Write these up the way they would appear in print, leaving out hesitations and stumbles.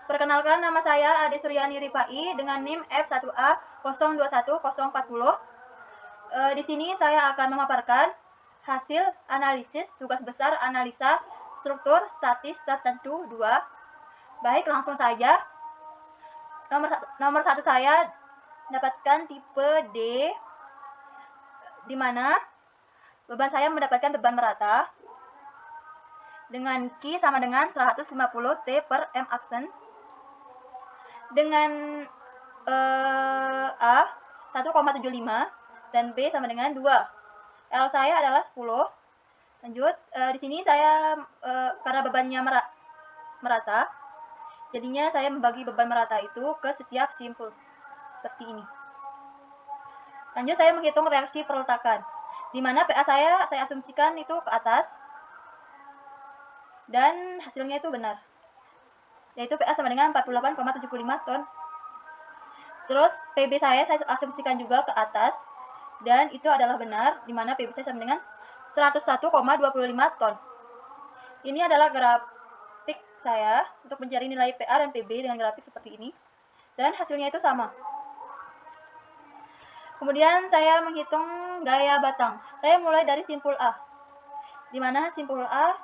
Perkenalkan, nama saya Ade Suryani Ripai dengan NIM F1A021040. Di sini saya akan memaparkan hasil analisis tugas besar analisa struktur statis tertentu 2. Baik, langsung saja. Nomor 1 saya mendapatkan tipe D, di mana beban saya mendapatkan beban merata dengan Q sama dengan 150 T per M aksen, dengan A 1,75 dan B sama dengan 2. L saya adalah 10. Lanjut, di sini saya karena bebannya merata, jadinya saya membagi beban merata itu ke setiap simpul seperti ini. Lanjut, saya menghitung reaksi perletakan, di mana PA saya asumsikan itu ke atas dan hasilnya itu benar, yaitu PA sama dengan 48,75 ton. Terus PB saya asumsikan juga ke atas dan itu adalah benar, di mana PB saya sama dengan 101,25 ton. Ini adalah grafik saya untuk mencari nilai PA dan PB dengan grafik seperti ini, dan hasilnya itu sama. Kemudian saya menghitung gaya batang. Saya mulai dari simpul A, di mana simpul A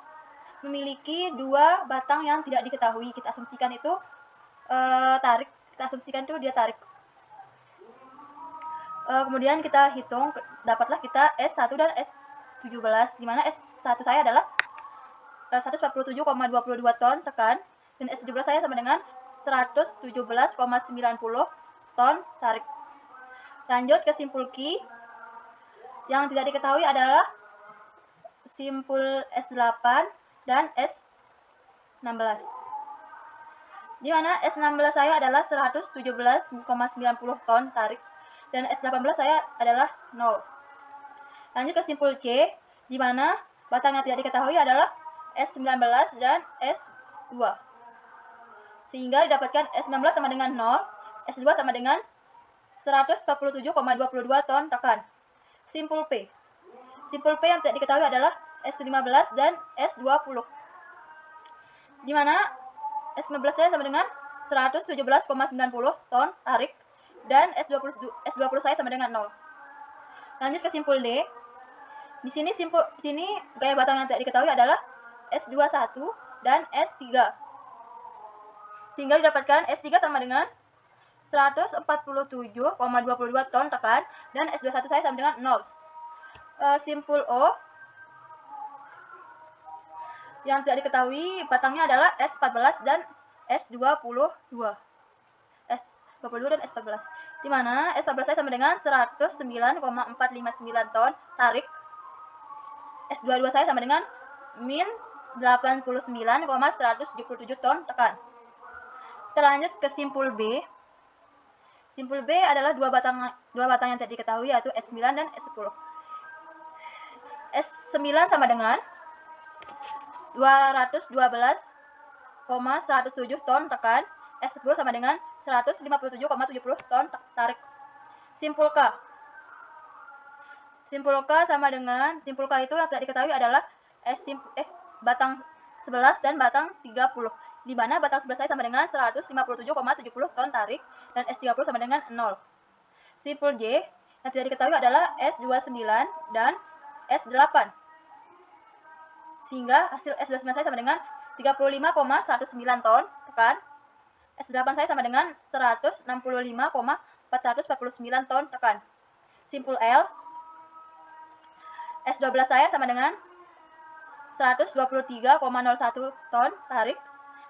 memiliki 2 batang yang tidak diketahui. Kita asumsikan itu tarik. Kita asumsikan itu dia tarik. Kemudian kita hitung, dapatlah kita S1 dan S17, di mana S1 saya adalah 147,22 ton tekan, dan S17 saya sama dengan 117,90 ton tarik. Lanjut ke simpul Q. Yang tidak diketahui adalah simpul S8 dan S16. Di mana S16 saya adalah 117,90 ton tarik dan S18 saya adalah 0. Lanjut ke simpul C, di mana batang yang tidak diketahui adalah S19 dan S2. Sehingga didapatkan S19 sama dengan 0, S2 sama dengan 147,22 ton tekan. Simpul P. Simpul P yang tidak diketahui adalah S15 dan S20. Di mana S15 saya sama dengan 117,90 ton tarik dan S20 saya sama dengan 0. Lanjut ke simpul D. Di sini gaya batang yang tidak diketahui adalah S21 dan S3. Sehingga didapatkan S3 sama dengan 147,22 ton tekan dan S21 saya sama dengan 0. Simpul O yang tidak diketahui batangnya adalah S14 dan S22. S22 dan S14. Di mana S14 saya sama dengan 109,459 ton tarik. S22 saya sama dengan min 89,177 ton tekan. Kita lanjut ke simpul B. Simpul B adalah dua batang yang tidak diketahui, yaitu S9 dan S10. S9 sama dengan 212,107 ton tekan, S10 sama dengan 157,70 ton tarik. Simpul K. Simpul K sama dengan, simpul K itu yang tidak diketahui adalah batang 11 dan batang 30. Di mana batang 11 saya sama dengan 157,70 ton tarik dan S30 sama dengan 0. Simpul J yang tidak diketahui adalah S29 dan S8. Sehingga hasil S29 saya sama dengan 35,19 ton tekan, S8 saya sama dengan 165,449 ton tekan. Simpul L. S12 saya sama dengan 123,01 ton tarik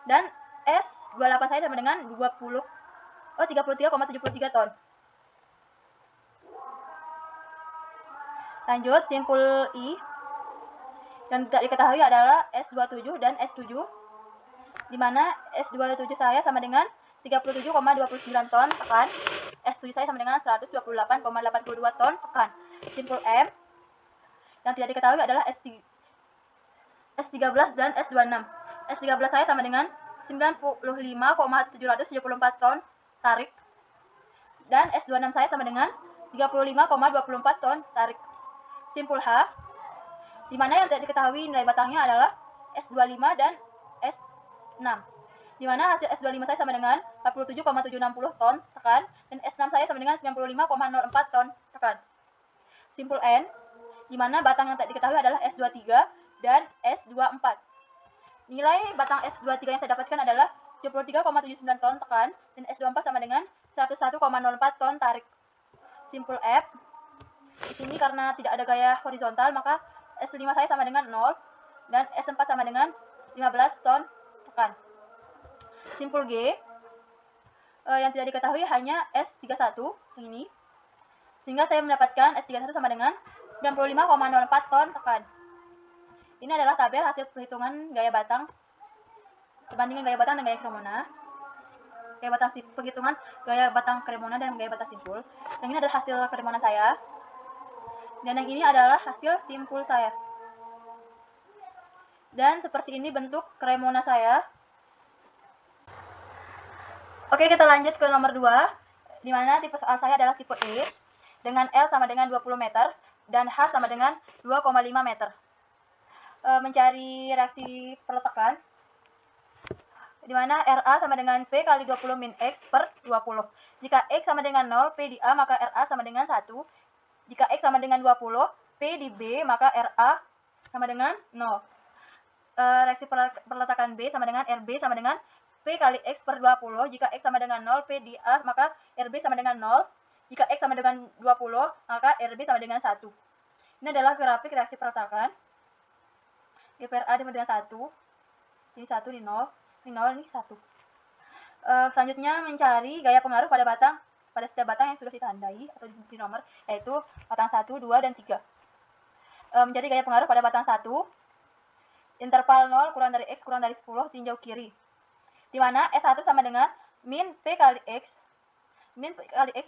dan S28 saya sama dengan 33,73 ton. Lanjut, simpul I yang tidak diketahui adalah S27 dan S7, di mana S27 saya sama dengan 37,29 ton tekan, S7 saya sama dengan 128,82 ton tekan. Simpul M yang tidak diketahui adalah S13 dan S26. S13 saya sama dengan 95,774 ton tarik dan S26 saya sama dengan 35,24 ton tarik. Simpul H, di mana yang tidak diketahui nilai batangnya adalah S25 dan S6. di mana hasil S25 saya sama dengan 47,760 ton, tekan, dan S6 saya sama dengan 95,04 ton, tekan. Simpul N, di mana batang yang tak diketahui adalah S23 dan S24. Nilai batang S23 yang saya dapatkan adalah 73,79 ton, tekan, dan S24 sama dengan 101,04 ton, tarik. Simpul F, di sini karena tidak ada gaya horizontal, maka S5 saya sama dengan 0, dan S4 sama dengan 15 ton, tekan. Simpul G, yang tidak diketahui hanya S31 yang ini, sehingga saya mendapatkan S31 sama dengan 95,04 ton, tekan. Ini adalah tabel hasil perhitungan gaya batang dibandingkan gaya batang dan gaya Cremona. Gaya batang penghitungan gaya batang Cremona dan gaya batang simpul. Yang ini adalah hasil Cremona saya, dan yang ini adalah hasil simpul saya. Dan seperti ini bentuk Cremona saya. Oke, kita lanjut ke nomor 2, di mana tipe soal saya adalah tipe E, dengan L sama dengan 20 meter, dan H sama dengan 2,5 meter. Mencari reaksi perletakan, di mana RA sama dengan P kali 20 min X per 20. Jika X sama dengan 0, P di A, maka RA sama dengan 1. Jika X sama dengan 20, P di B, maka RA sama dengan 0. Reaksi perletakan B sama dengan RB sama dengan P kali X per 20. Jika X sama dengan 0, P di A, maka RB sama dengan 0. Jika X sama dengan 20, maka RB sama dengan 1. Ini adalah grafik reaksi perletakan. GPRA sama dengan 1. Ini 1, ini 0. Ini 0, ini 1. Selanjutnya mencari gaya pengaruh pada setiap batang yang sudah ditandai atau di nomor, yaitu batang 1, 2, dan 3. Mencari gaya pengaruh pada batang 1, interval 0 kurang dari X kurang dari 10, tinjau kiri. Di mana S1 sama dengan min P kali X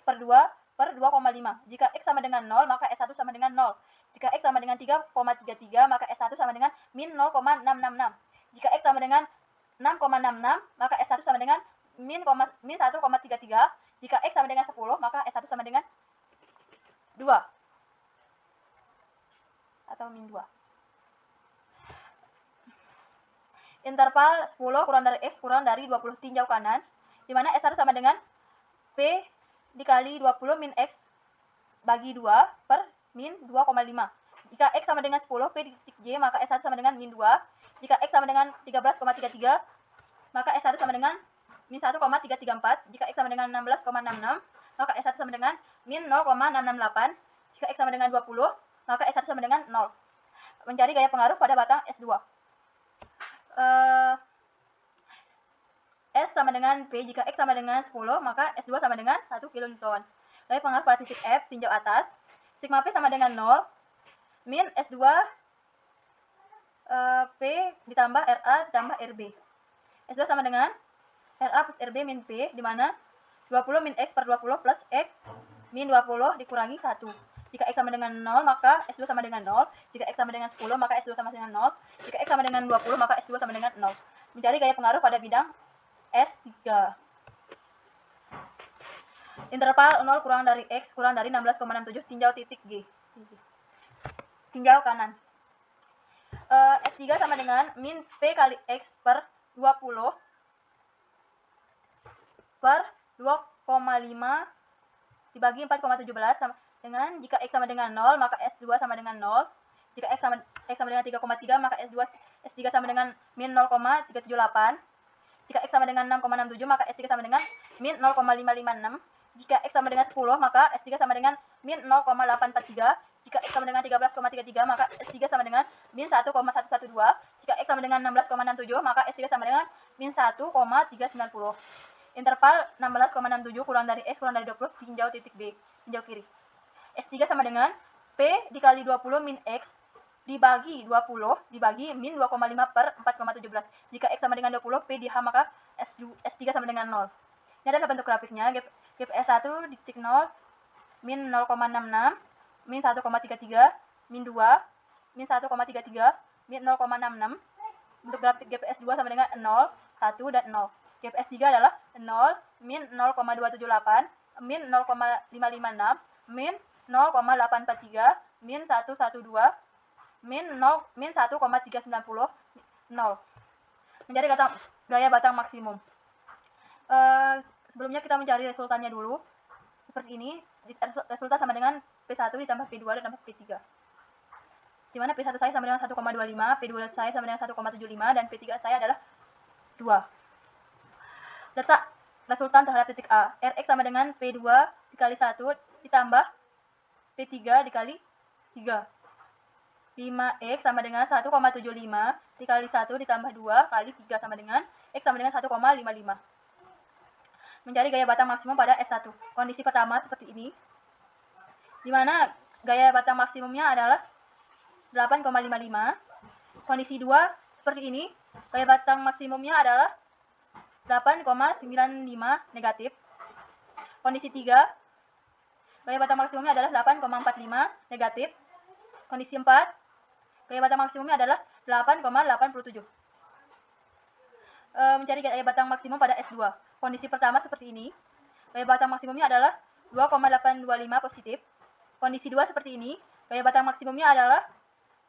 per 2 per 2,5. Jika X sama dengan 0, maka S1 sama dengan 0. Jika X sama dengan 3,33, maka S1 sama dengan min 0,666. Jika X sama dengan 6,66, maka S1 sama dengan min 1,33. Jika X sama dengan 10, maka S1 sama dengan 2. Atau min 2. Interval 10 kurang dari X kurang dari 20, tinjau kanan, di mana S1 sama dengan P dikali 20 min X bagi 2 per min 2,5. Jika X sama dengan 10, P di titik J, maka S1 sama dengan min 2. Jika X sama dengan 13,33, maka S1 sama dengan min 1,334. Jika X sama dengan 16,66, maka S1 sama dengan min 0,668. Jika X sama dengan 20, maka S1 sama dengan 0. Mencari gaya pengaruh pada batang S2. S sama dengan P, jika X sama dengan 10, maka S2 sama dengan 1 kilonewton. Gaya pengaruh pada titik F, tinjau atas. Sigma P sama dengan 0, min S2 P ditambah RA ditambah RB. S2 sama dengan RA plus RB min P, di mana 20 min X per 20 plus X min 20 dikurangi 1. Jika X sama dengan 0, maka S2 sama dengan 0. Jika X sama dengan 10, maka S2 sama dengan 0. Jika X sama dengan 20, maka S2 sama dengan 0. Mencari gaya pengaruh pada bidang S3. Interval 0 kurang dari X kurang dari 16,67, tinjau titik G. Tinjau kanan. S3 sama dengan min P kali X per 20 per 2,5 dibagi 4,17 sama dengan, jika X sama dengan 0, maka S2 sama dengan 0. Jika X sama dengan 3,3, maka S3 sama dengan min 0,378. Jika X sama dengan 6,67, maka S3 sama dengan min 0,556. Jika X sama dengan 10, maka S3 sama dengan min 0,843. Jika X sama dengan 13,33, maka S3 sama dengan min 1,112. Jika X sama dengan 16,67, maka S3 sama dengan min 1,390. Interval 16,67 kurang dari X kurang dari 20, tinjau titik B, tinjau kiri. S3 sama dengan P dikali 20 min X dibagi 20 dibagi min 2,5 per 4,17. Jika X sama dengan 20, P di H, maka S3 sama dengan 0. Ini adalah bentuk grafiknya. Gap S1 di titik 0, min 0,66, min 1,33, min 2, min 1,33, min 0,66. Bentuk grafik gap S2 sama dengan 0, 1, dan 0. Gap S3 adalah 0, min 0,278, min 0,556, min 0,843, min 112, min 1,390, 0. gaya batang maksimum. Sebelumnya kita mencari resultannya dulu. Seperti ini, resultan sama dengan P1 ditambah P2 ditambah P3. Di mana P1 saya sama dengan 1,25, P2 saya sama dengan 1,75, dan P3 saya adalah 2. Letak resultan terhadap titik A. Rx sama dengan P2 dikali 1 ditambah P3 dikali 3. 5x sama dengan 1,75 dikali 1 ditambah 2 kali 3 sama dengan x sama dengan 1,55. Mencari gaya batang maksimum pada S1. Kondisi pertama seperti ini, di mana gaya batang maksimumnya adalah 8,55. Kondisi 2 seperti ini, gaya batang maksimumnya adalah 8,95 negatif. Kondisi 3, gaya batang maksimumnya adalah 8,45 negatif. Kondisi 4, gaya batang maksimumnya adalah 8,87. Mencari gaya batang maksimum pada S2. Kondisi pertama seperti ini, gaya batang maksimumnya adalah 2,825 positif. Kondisi 2 seperti ini, gaya batang maksimumnya adalah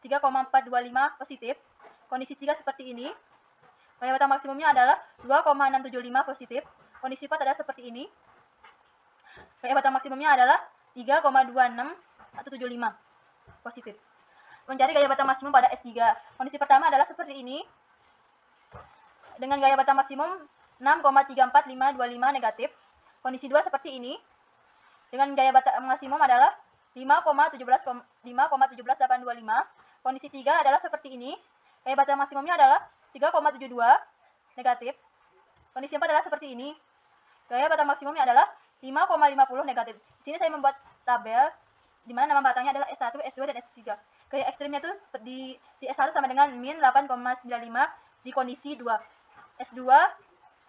3,425 positif. Kondisi 3 seperti ini, gaya batang maksimumnya adalah 2,675 positif. Kondisi 4 adalah seperti ini, gaya batang maksimumnya adalah 3,26175 positif. Mencari gaya batang maksimum pada S3. Kondisi pertama adalah seperti ini, dengan gaya batang maksimum 6,34525 negatif. Kondisi 2 seperti ini, dengan gaya batang maksimum adalah 5,17825. Kondisi 3 adalah seperti ini, gaya batang maksimumnya adalah 3,72 negatif. Kondisi 4 adalah seperti ini, gaya batang maksimumnya adalah 5,50 negatif. Di sini saya membuat tabel di mana nama batangnya adalah S1, S2, dan S3. Gaya ekstrimnya itu di S1 sama dengan min 8,95 di kondisi 2. S2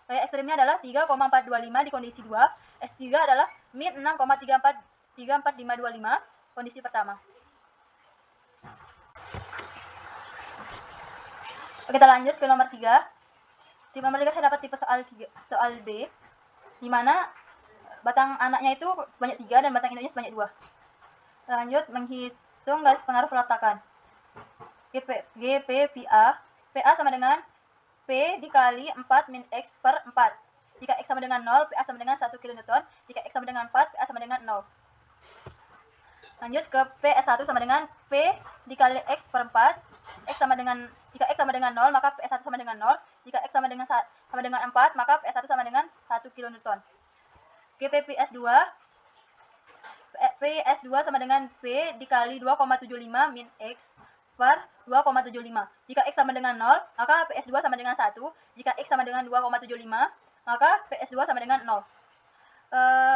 gaya ekstrimnya adalah 3,425 di kondisi 2. S3 adalah min 6,34525 kondisi pertama. Oke, kita lanjut ke nomor 3. Di nomor 3 saya dapat tipe soal B, di mana batang anaknya itu sebanyak 3 dan batang induknya sebanyak 2. Lanjut menghitung garis pengaruh peletakan. GPPA. PA sama dengan P dikali 4 min X per 4. Jika X sama dengan 0, PA sama dengan 1 kN. Jika X sama dengan 4, PA sama dengan 0. Lanjut ke PS1 sama dengan P dikali X per 4. Jika X sama dengan 0, maka PS1 sama dengan 0. Jika X sama dengan 4, maka PS1 sama dengan 1 kN. GPPS2. PS2 sama dengan P dikali 2,75 min X per 2,75. Jika X sama dengan 0, maka PS2 sama dengan 1. Jika X sama dengan 2,75, maka PS2 sama dengan 0.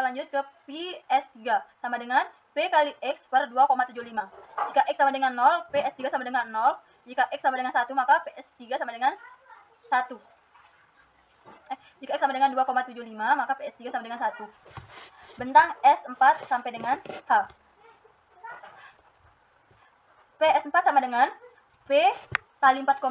Lanjut ke PS3 sama dengan P kali X per 2,75. Jika X sama dengan 0, PS3 sama dengan 0. Jika X sama dengan 1, maka PS3 sama dengan 1. Jika X sama dengan 2,75, maka PS3 sama dengan 1. Bentang S4 sampai dengan H. PS4 sama dengan P kali 4,5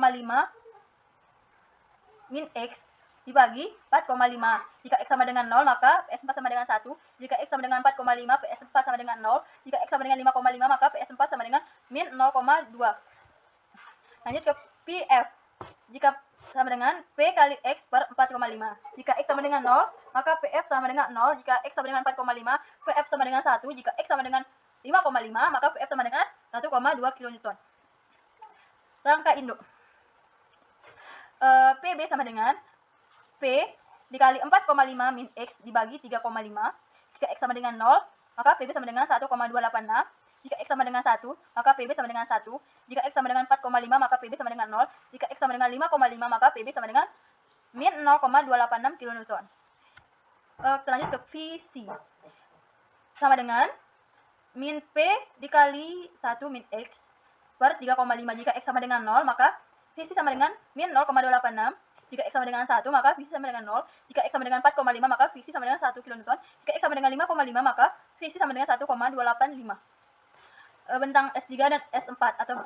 min X dibagi 4,5. Jika X sama dengan 0, maka PS4 sama dengan 1. Jika X sama dengan 4,5, PS4 sama dengan 0. Jika X sama dengan 5,5, maka PS4 sama dengan min 0,2. Lanjut ke PF. Jika sama dengan P kali X per 4,5. Jika X sama dengan 0, maka PF sama dengan 0. Jika X sama dengan 4,5, PF sama dengan 1. Jika X sama dengan 5,5, maka PF sama dengan 1,2 kN. Rangka induk. PB sama dengan P dikali 4,5 min X dibagi 3,5. Jika X sama dengan 0, maka PB sama dengan 1,286. Jika X sama dengan 1, maka PB sama dengan 1. Jika X sama dengan 4,5, maka PB sama dengan 0. Jika X sama dengan 5,5, maka PB sama dengan min 0,286 kN. Kita lanjut ke VC. Sama dengan min P dikali 1 min X per 3,5. Jika X sama dengan 0, maka VC sama dengan min 0,286. Jika X sama dengan 1, maka VC sama dengan 0. Jika X sama dengan 4,5, maka VC sama dengan 1 kN. Jika X sama dengan 5,5, maka VC sama dengan 1,285. Bentang S3 dan S4 atau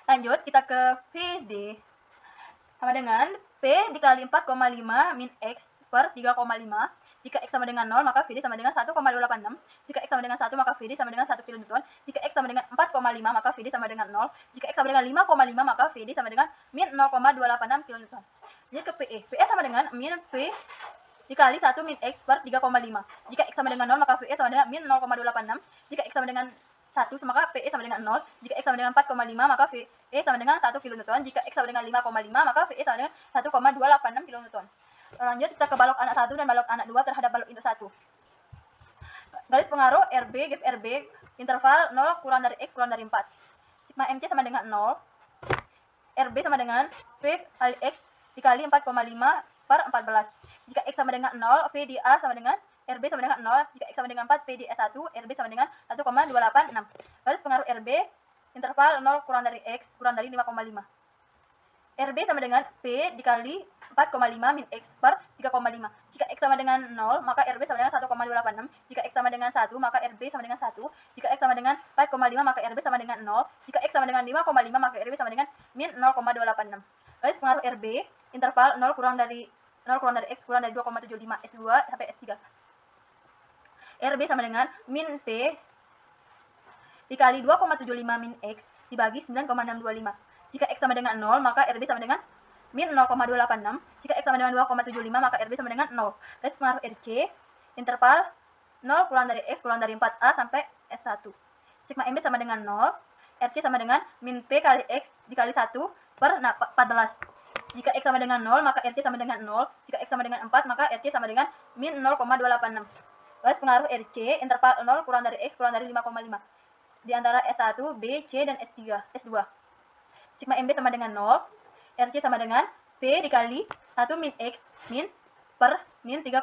lanjut kita ke VD sama dengan P dikali 4,5 min X per 3,5. Jika X sama dengan 0, maka VD sama dengan 1,286. Jika X sama dengan 1, maka VD sama dengan 1 kN. Jika X sama dengan 4,5, maka VD sama dengan 0. Jika X sama dengan 5,5, maka VD sama dengan min 0,286 kN. Lanjut ke PE. PE sama dengan min P dikali 1 min X per 3,5. Jika X sama dengan 0, maka PE sama dengan min 0,286. Jika X sama dengan 1, maka PE sama dengan 0. Jika X sama dengan 4,5, maka PE sama dengan 1 kN. Jika X sama dengan 5,5, maka PE sama dengan 1,286 kN. Lanjut kita ke balok anak 1 dan balok anak 2 terhadap balok induk 1. Garis pengaruh RB, GF RB, interval 0 kurang dari X kurang dari 4. Sigma MC sama dengan 0. RB sama dengan P kali X dikali 4,5 per 14. Jika X sama dengan 0, P di A sama dengan RB sama dengan 0. Jika X sama dengan 4, P di S1, RB sama dengan 1,286. Garis pengaruh RB, interval 0 kurang dari X kurang dari 5,5. RB sama dengan P dikali 4,5 min X per 3,5. Jika X sama dengan 0, maka RB sama dengan 1,286. Jika X sama dengan 1, maka RB sama dengan 1. Jika X sama dengan 4,5, maka RB sama dengan 0. Jika X sama dengan 5,5, maka RB sama dengan min 0,286. Garis pengaruh RB, interval 0 kurang dari X kurang dari 2,75 S2 sampai S3. RB sama dengan min P dikali 2,75 min X dibagi 9,625. Jika X sama dengan 0, maka RB sama dengan min 0,286. Jika X sama dengan 2,75, maka RB sama dengan 0. Garis pengaruh RC, interval 0 kurang dari X kurang dari 4A sampai S1. Sigma MB sama dengan 0. RC sama dengan min P kali X dikali 1 per 14. Jika X sama dengan 0, maka RC sama dengan 0. Jika X sama dengan 4, maka RC sama dengan min 0,286. Garis pengaruh RC, interval 0 kurang dari X kurang dari 5,5. Di antara S1, B, C, dan S2. Sigma MB sama dengan 0. RC sama dengan P dikali 1 min X min per min 3,5.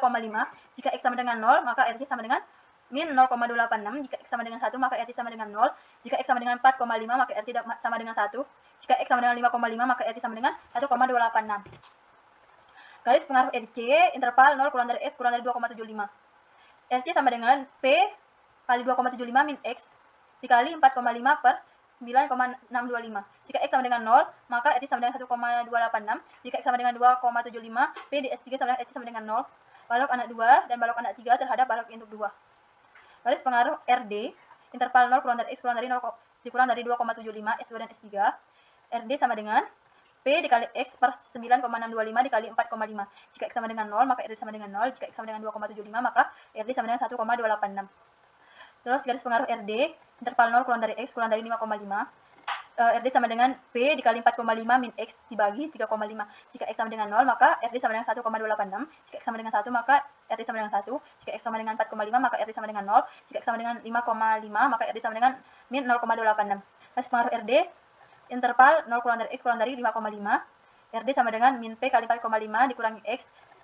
Jika X sama dengan 0, maka RC sama dengan min 0,286. Jika X sama dengan 1, maka RC sama dengan 0. Jika X sama dengan 4,5, maka RC sama dengan 1. Jika X sama dengan 5,5, maka RC sama dengan 1,286. Garis pengaruh RC, interval 0 kurang dari X kurang dari 2,75. RC sama dengan P kali 2,75 min X dikali 4,5 per 9,625. Jika X sama dengan 0, maka RC sama dengan 1,286. Jika X sama dengan 2,75, P di S3 sama dengan RC sama dengan 0. Balok anak 2 dan balok anak 3 terhadap balok induk 2. Garis pengaruh RD, interval 0 kurang dari X kurang dari 2,75 S2 dan S3. RD sama dengan P dikali X per 9,625 dikali 4,5. Jika X sama dengan 0, maka RD sama dengan 0. Jika X sama dengan 2,75, maka RD sama dengan 1,286. Terus garis pengaruh RD, interval 0 kurang dari X kurang dari 5,5. RD sama dengan P dikali 4,5 min X dibagi 3,5. Jika X sama dengan 0, maka RD sama dengan 1,286. Jika X sama dengan 1, maka RD sama dengan 1. Jika X sama dengan 4,5, maka RD sama dengan 0. Jika X sama dengan 5,5, maka RD sama dengan min 0,286. Garis pengaruh RD, interval 0 kurang dari X kurang dari 5,5. RD sama dengan min P kali 4,5 dikurangi X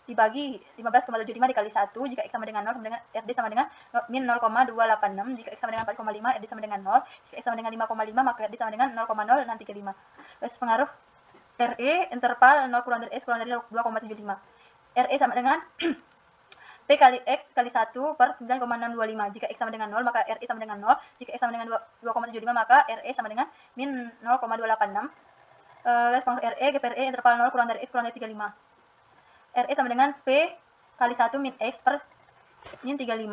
dibagi 15,75 dikali 1. Jika X sama dengan 0, RD sama dengan min 0,286. Jika X sama dengan 4,5, RD sama dengan 0. Jika X sama dengan 5,5, maka RD sama dengan 0,0635. Garis pengaruh RE, interval 0 kurang dari X kurang dari 2,75. RE sama dengan P kali X kali 1 per 9,625. Jika X sama dengan 0, maka RE sama dengan 0. Jika X sama dengan 2,75, maka RE sama dengan min 0,286. Garis pengaruh RE, GPRE, interval 0 kurang dari X kurang dari 35. RE sama dengan P kali 1 min X per min 35.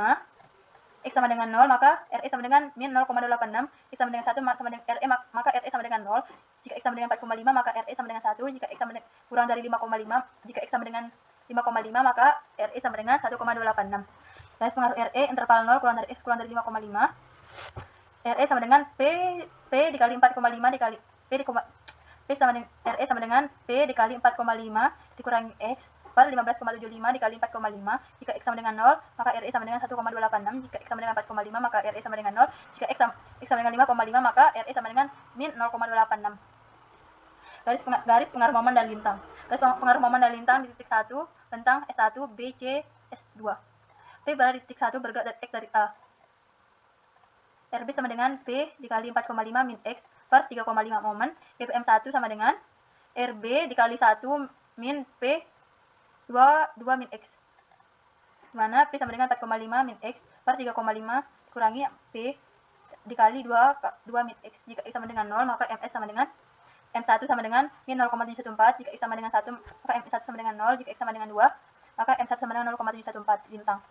X sama dengan 0, maka RE sama dengan min 0,286. X sama dengan 1 sama dengan RE, maka RE sama dengan 0. Jika X sama dengan 4,5, maka RE sama dengan 1. Jika X sama dengan kurang dari 5,5, jika X sama dengan 5,5, maka RE sama dengan 1,286. Garis pengaruh RE, interval 0 kurang dari X kurang dari 5,5. RE sama dengan P dikali 4,5 dikali P sama dengan RE sama dengan P dikali 4,5 dikurangi X per 15,75 dikali 4,5. Jika X sama dengan 0, maka RE sama dengan 1,286. Jika X sama dengan 4,5, maka RE sama dengan 0. Jika X sama dengan 5,5, maka RE sama dengan min 0,286. Garis pengaruh momen dan lintang. Garis pengaruh momen dan lintang di titik 1 tentang S1, B, C, S2. P berada di titik 1 bergerak dari X dari A. RB sama dengan P dikali 4,5 min X per 3,5 momen. BPM1 sama dengan RB dikali 1 min P 2 min X. Dimana P sama dengan 4,5 min X per 3,5 kurangi P dikali 2 min X. Jika X sama dengan 0, maka MS sama dengan M1 sama dengan min 0,714. Jika X sama dengan 1, maka M1 sama dengan 0. Jika X sama dengan 2, maka M1 sama dengan 0,714 lintang.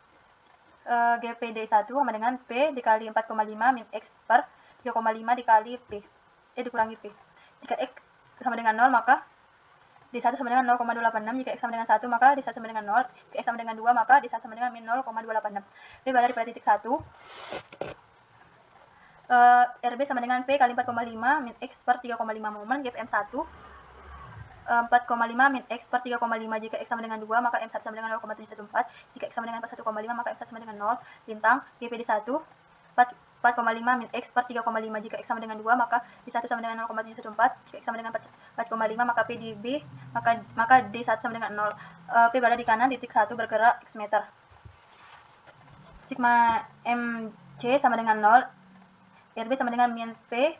GPD1 sama dengan P dikali 4,5 min X per 3,5 dikali P. Dikurangi P. Jika X sama dengan 0, maka D1 sama dengan 0,286, jika X sama dengan 1 maka D1 sama dengan 0, jika X sama dengan 2 maka D1 sama dengan min 0,286. P berada pada titik 1. RB sama dengan P kali 4,5 min X per 3,5 momen, GPM1 4,5 min X per 3,5, jika X sama dengan 2 maka M1 sama dengan 0,714, jika X sama dengan 1,5 maka M1 sama dengan 0, lintang GPD1 4,5 min X per 3,5, jika X sama dengan 2 maka D1 sama dengan 0,714, jika X sama dengan 4,5 maka P di B maka D1 sama dengan 0. P berada di kanan, titik 1 bergerak X meter. Sigma MC sama dengan 0, RB sama dengan min P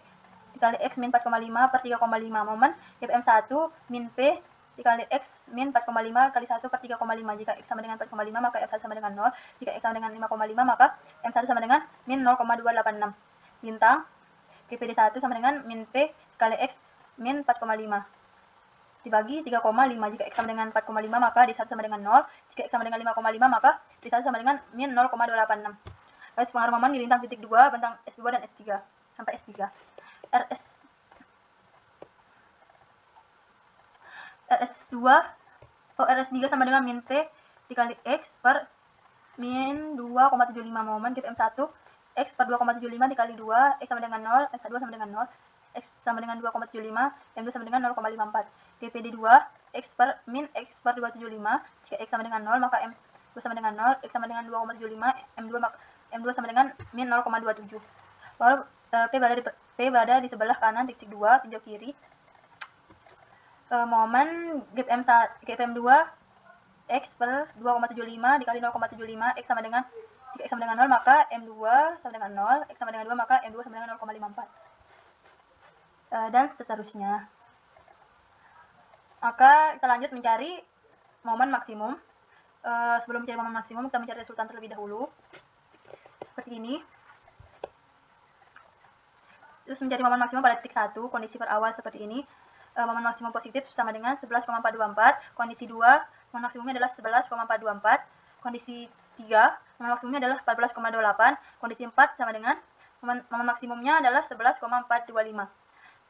dikali X min 4,5 per 3,5 momen, GPM1 min P dikali X min 4,5 kali 1 per 3,5, jika X sama dengan 4,5 maka F1 sama dengan 0, jika X sama dengan 5,5 maka M1 sama dengan min 0,286, bintang GPD1 sama dengan min P kali X min 4,5 dibagi 3,5, jika X sama dengan 4,5 maka D1 sama dengan 0, jika X sama dengan 5,5 maka D1 sama dengan min 0,286. Garis pengaruh momen di lintang titik 2, bentang S2 dan S3 sampai S3. RS3 sama dengan min P dikali X per min 2,75 momen, GPM1 X per 2,75 dikali 2, X sama dengan 0, X2 sama dengan 0, X sama dengan 2,75, M2 sama dengan 0,54, GPD2 X per min X per 2,75, jika X sama dengan 0 maka M2 sama dengan 0, X sama dengan 2,75, M2 sama dengan min 0,27. Lalu P berada di sebelah kanan titik 2, tinjau kiri. Momen GPM2 X per 2,75 dikali 0,75, X sama dengan 0 maka M2 sama dengan 0, X sama dengan 2 maka M2 sama dengan 0,54, dan seterusnya. Maka kita lanjut mencari momen maksimum. Sebelum mencari momen maksimum kita mencari resultan terlebih dahulu seperti ini. Terus mencari momen maksimum pada titik 1, kondisi berawal seperti ini. Momen maksimum positif sama dengan 11,424, kondisi 2 momen maksimumnya adalah 11,424, kondisi 3 momen maksimumnya adalah 14,28, kondisi 4 sama dengan momen maksimumnya adalah 11,425.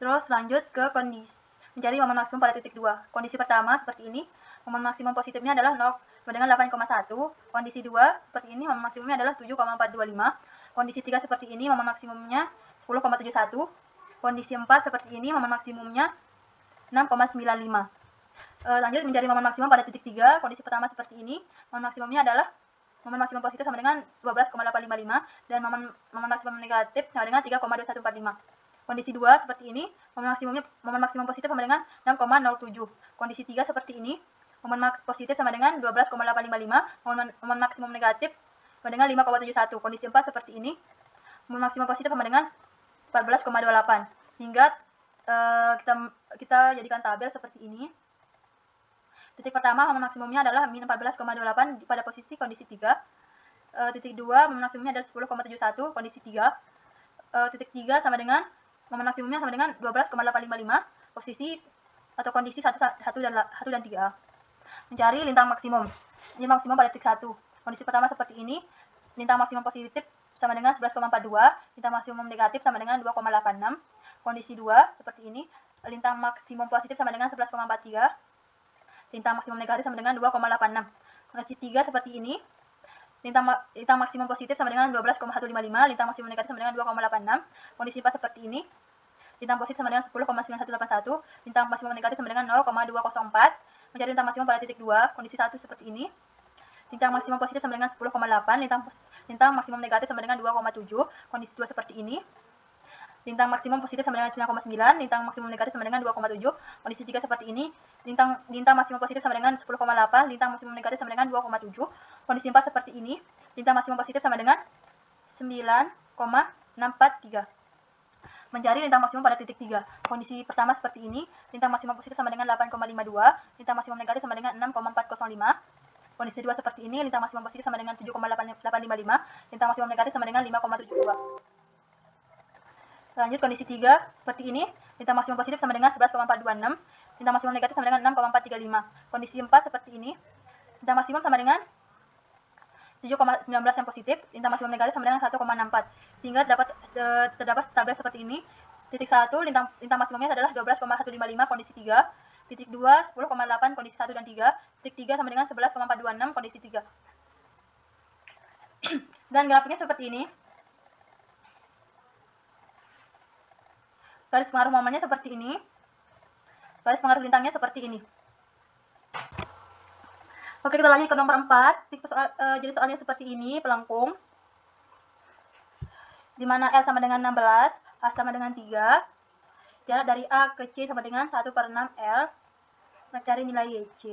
Terus lanjut ke kondisi mencari momen maksimum pada titik 2. Kondisi pertama seperti ini, momen maksimum positifnya adalah 0 dengan 8,1, kondisi 2 seperti ini, momen maksimumnya adalah 7,425, kondisi 3 seperti ini, momen maksimumnya 10,71, kondisi 4 seperti ini, momen maksimumnya 6,95. Lanjut mencari momen maksimum pada titik 3. Kondisi pertama seperti ini, momen maksimumnya adalah momen maksimum positif sama dengan 12,855 dan momen maksimum negatif sama dengan 3,2145. Kondisi 2 seperti ini, momen maksimum positif sama dengan 6,07. Kondisi 3 seperti ini, momen positif sama dengan 12,855, momen maksimum negatif sama dengan 5,71. Kondisi 4 seperti ini, momen maksimum positif sama dengan 14,28. Hingga kita jadikan tabel seperti ini. Titik pertama momen maksimumnya adalah min 14,28 pada posisi kondisi 3. Titik 2 momen maksimumnya adalah 10,71 kondisi 3. Titik 3 sama dengan momen maksimumnya sama dengan 12,855 posisi atau kondisi 1 dan 3. Mencari lintang maksimum. Ini maksimum pada titik 1. Kondisi pertama seperti ini. Lintang maksimum positif sama dengan 11,42, lintang maksimum negatif sama dengan 2,86. Kondisi 2 seperti ini, lintang maksimum positif sama dengan 11,43, lintang maksimum negatif sama dengan 2,86. Kondisi 3 seperti ini, lintang maksimum positif sama dengan 12,155, lintang maksimum negatif sama dengan 2,86. Kondisi 4 seperti ini, lintang positif sama dengan 10,9181, lintang maksimum negatif sama dengan 0,204. Mencari lintang maksimum pada titik 2, kondisi 1 seperti ini, lintang maksimum positif sama dengan 10,8, lintang maksimum negatif sama dengan 2,7. Kondisi 2 seperti ini, lintang maksimum positif sama dengan 9,9, lintang maksimum negatif sama dengan 2,7. Kondisi 3 seperti ini, lintang maksimum positif sama dengan 10,8, lintang maksimum negatif sama dengan 2,7. Kondisi 4 seperti ini, lintang maksimum positif sama dengan 9,643. Mencari lintang maksimum pada titik 3. Kondisi pertama seperti ini, lintang maksimum positif sama dengan 8,52, lintang maksimum negatif sama dengan 6,405. Kondisi 2 seperti ini, lintang maksimum positif sama dengan 7,855, lintang maksimum negatif sama dengan 5,72. Lanjut kondisi 3 seperti ini, lintang maksimum positif sama dengan 11,426, lintang maksimum negatif sama dengan 6,435. Kondisi 4 seperti ini, lintang maksimum sama dengan 7,19 yang positif, lintang maksimum negatif sama dengan 1,64. Sehingga terdapat tabel seperti ini. Titik 1, lintang maksimumnya adalah 12,155 kondisi 3, Titik 2, 10,8 kondisi 1 dan 3. Titik 3 sama dengan 11,426 kondisi 3. Dan grafiknya seperti ini. Garis pengaruh momennya seperti ini. Garis pengaruh lintangnya seperti ini. Oke, kita lanjut ke nomor 4. Jadi soalnya seperti ini, pelengkung. Di mana L sama dengan 16, H sama dengan 3. Jarak dari A ke C sama dengan 1/6 L. Mencari nilai YC.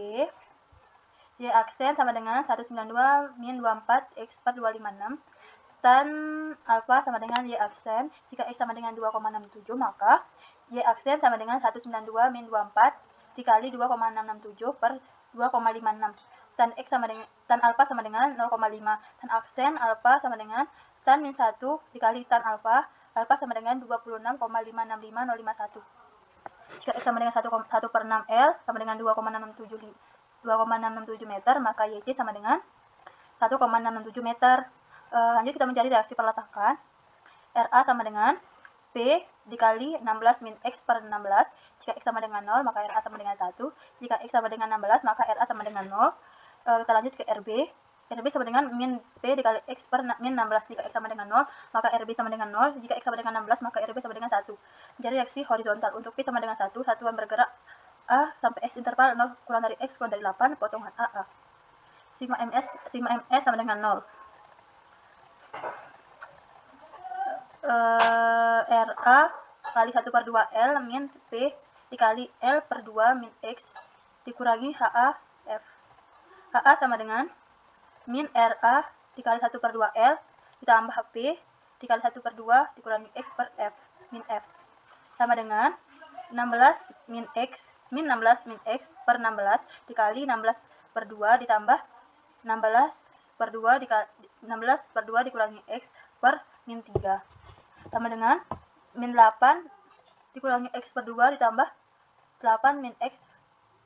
Y aksen sama dengan 192 min 24 X per 256. Tan alfa sama dengan Y aksen. Jika X sama dengan 2,67, maka Y aksen sama dengan 192 min 24 dikali 2,667 per 2,56. Tan X sama dengan tan alfa sama dengan 0,5. Tan aksen alfa sama dengan tan min 1 dikali tan alfa sama dengan 26,565051. Jika X sama dengan 1/6 L sama dengan 2,667 meter, maka YC sama dengan 1,667 meter. Lanjut kita mencari reaksi perletakan. RA sama dengan P dikali 16 min X per 16. Jika X sama dengan 0, maka RA sama dengan 1. Jika X sama dengan 16, maka RA sama dengan 0. Kita lanjut ke RB. RB sama dengan min P dikali X per min 16. Jika X sama dengan 0, maka RB sama dengan 0. Jika X sama dengan 16, maka RB sama dengan 1. Mencari reaksi horizontal. Untuk P sama dengan 1, satuan bergerak A sampai X interval 0 kurang dari X kurang dari 8, potongan AA. Sigma MS sama dengan 0. RA kali 1/2 L min P dikali L per 2 min X dikurangi HA F. HA sama dengan min RA dikali 1/2L ditambah P dikali 1/2 dikurangi X per F min F sama dengan 16 min X per 16 dikali 16/2 ditambah 16/2 dikurangi X per min 3 sama dengan min 8 dikurangi X per 2 ditambah 8 min X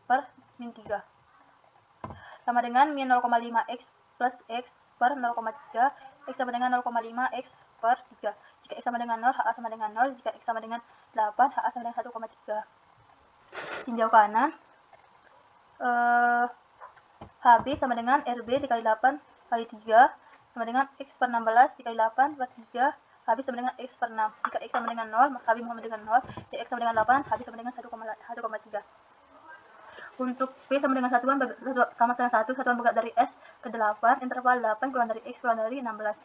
per min 3 sama dengan min 0,5 X plus X per 0,3. X sama dengan 0,5 X per 3. Jika X sama dengan 0, HA sama dengan 0. Jika X sama dengan 8, HA sama dengan 1,3. Tinjau kanan. HB sama dengan RB dikali 8 kali 3 sama dengan X per 16 dikali 8 per 3. HB sama dengan X per 6. Jika X sama dengan 0, maka HB sama dengan 0. Jika X sama dengan 8, HB sama dengan 1,3. Untuk P sama dengan satuan bergerak dari S ke 8, interval 8 kurang dari X kurang dari 16.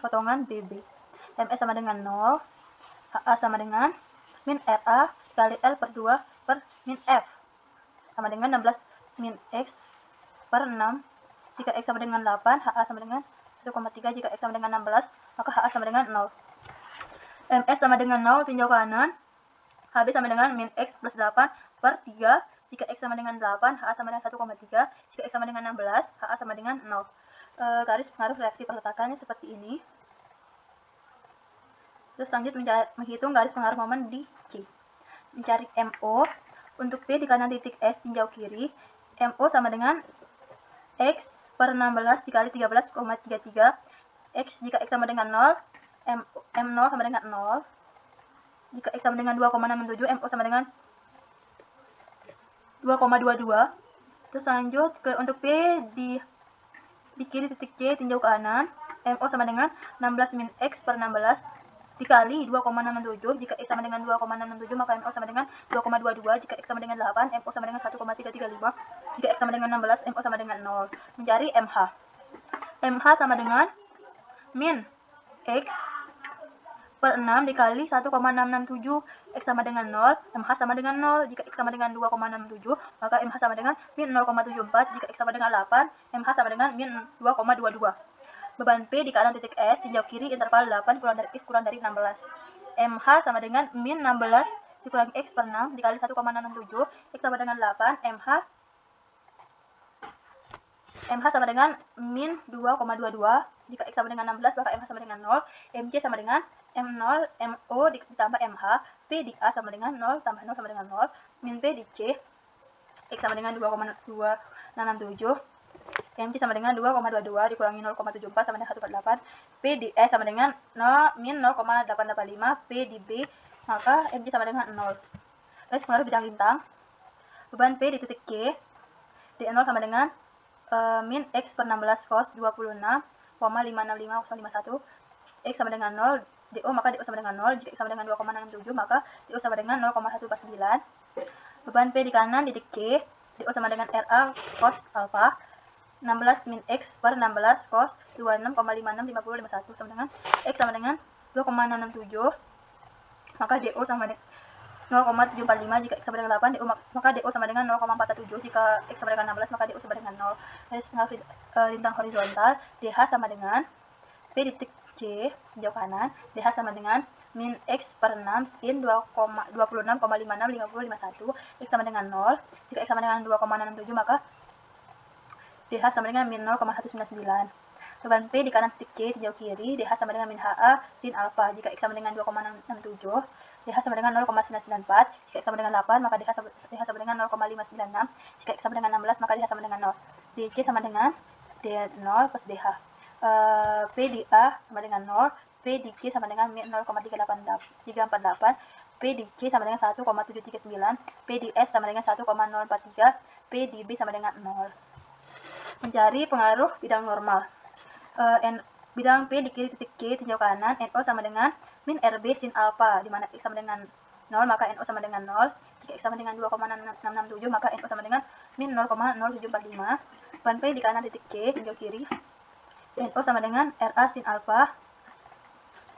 Potongan BB. MS sama dengan 0, HA sama dengan min RA kali L per 2 per min F sama dengan 16 min X per 6. Jika X sama dengan 8, HA sama dengan 1,3. Jika X sama dengan 16, maka HA sama dengan 0. MS sama dengan 0, tinjau kanan. HB sama dengan min X plus 8 per 3. Jika X sama dengan 8, HA sama dengan 1,3. Jika X sama dengan 16, HA sama dengan 0. Garis pengaruh reaksi perletakannya seperti ini. Terus lanjut menghitung garis pengaruh momen di C. Mencari MO. Untuk P di kanan titik S, tinjau kiri. MO sama dengan X per 16 dikali 13,33. X jika X sama dengan 0, M0 sama dengan 0. Jika X sama dengan 2,67, MO sama dengan 2,22. Terus lanjut ke untuk P di kiri titik C, tinjau kanan. MO sama dengan 16 min X per 16 dikali 2,67. Jika X sama dengan 2,667, maka MO sama dengan 2,22. Jika X sama dengan 8, MO sama dengan 1,335. Jika X sama dengan 16, MO sama dengan 0. Mencari MH. MH sama dengan min X per 6 dikali 1,667. X sama dengan 0, MH sama dengan 0. Jika X sama dengan 2,67, maka MH sama dengan min 0,74. Jika X sama dengan 8, MH sama dengan min 2,22. Beban P di kanan titik S, tinjau kiri interval 8 kurang dari X kurang dari 16. MH sama dengan min 16 dikurangi X per 6 dikali 1,667. X sama dengan 8, MH sama dengan min 2,22. Jika X sama dengan 16, maka MH sama dengan 0. MC sama dengan M0, MO ditambah MH. P di A sama dengan 0, tambah 0 sama dengan 0. Min P di C, X sama dengan 2,267. MC sama dengan 2,22 dikurangi 0,74 sama dengan 1/8. P di E sama dengan 0, min 0,885. P di B, maka MC sama dengan 0. Garis pengaruh bidang lintang. Beban P di titik C, D0 sama dengan min X per 16 cos 26,565051, X sama dengan 0, DO maka DO sama dengan 0, jika X sama dengan 2,67 maka DO sama dengan 0,149. Beban P di kanan di titik C, DO sama dengan RA cos alpha 16 min X per 16 cos 26,565051 sama dengan X sama dengan 2,667, maka DO sama dengan 0,745, jika X sama dengan 8, maka DO sama dengan 0,417, jika X sama dengan 16, maka DO sama dengan 0. Garis penghasil lintang horizontal, DH sama dengan P di titik C, jauh kanan, DH sama dengan min X per 6 sin 26,565051, X sama dengan 0, jika X sama dengan 2,67, maka DH sama dengan min 0,199. Beban P di kanan titik C, jauh kiri, DH sama dengan min HA sin alpha, jika X sama dengan 2,667, DH sama dengan 0,994, jika X sama dengan 8, maka DH sama dengan 0,596, jika X sama dengan 16, maka DH sama dengan 0. DC sama dengan D0 plus DH. P di A sama dengan 0, P di Q sama dengan min 0,348, P di C sama dengan 1,739, P di S sama dengan 1,043, P di B sama dengan 0. Mencari pengaruh bidang normal. Bidang P di kiri titik C tinjau kanan, NO sama dengan min RB sin alpha, di mana X sama dengan 0 maka NO sama dengan 0, jika X sama dengan 2,667 maka NO sama dengan min 0,0745. Beban P di kanan titik C tinjau kiri, NO sama dengan RA sin alpha,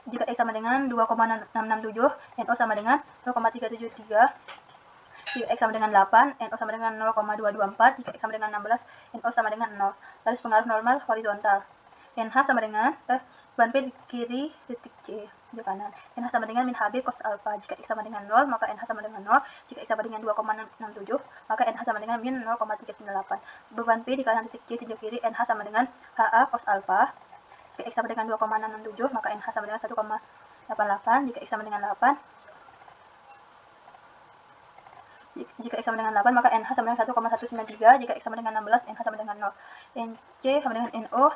jika X sama dengan 2,667, NO sama dengan 0,373, jika X sama dengan 8, NO sama dengan 0,224, jika X sama dengan 16, NO sama dengan 0. Garis pengaruh normal horizontal. NH sama dengan beban P di kiri titik C di kanan, NH sama dengan min HB cos alpha, jika X sama dengan 0 maka NH sama dengan 0, jika X sama dengan 2,667 maka NH sama dengan min 0,398. Beban P di kanan titik C tinjau kiri, NH sama dengan HA cos alpha, jika X sama dengan 2,667 maka NH sama dengan 1,88, jika X sama dengan 8, jika X sama dengan 8 maka NH sama dengan 1,193, jika X sama dengan 16 NH sama dengan 0. NC sama dengan NO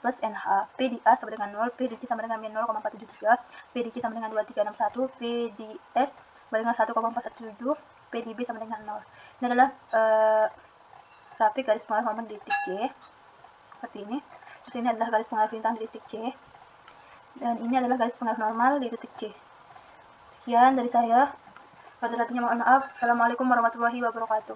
plus NH. P di A sama dengan 0, P di C sama dengan min 0,473, P di C sama dengan 2361, P di S sama dengan 1,417, P di B sama dengan 0. Ini adalah grafik garis pengaruh normal di titik C seperti ini. Ini adalah garis pengaruh lintang di titik C, dan ini adalah garis pengaruh normal di titik C. Sekian dari saya. Pada mohon maaf. Assalamualaikum warahmatullahi wabarakatuh.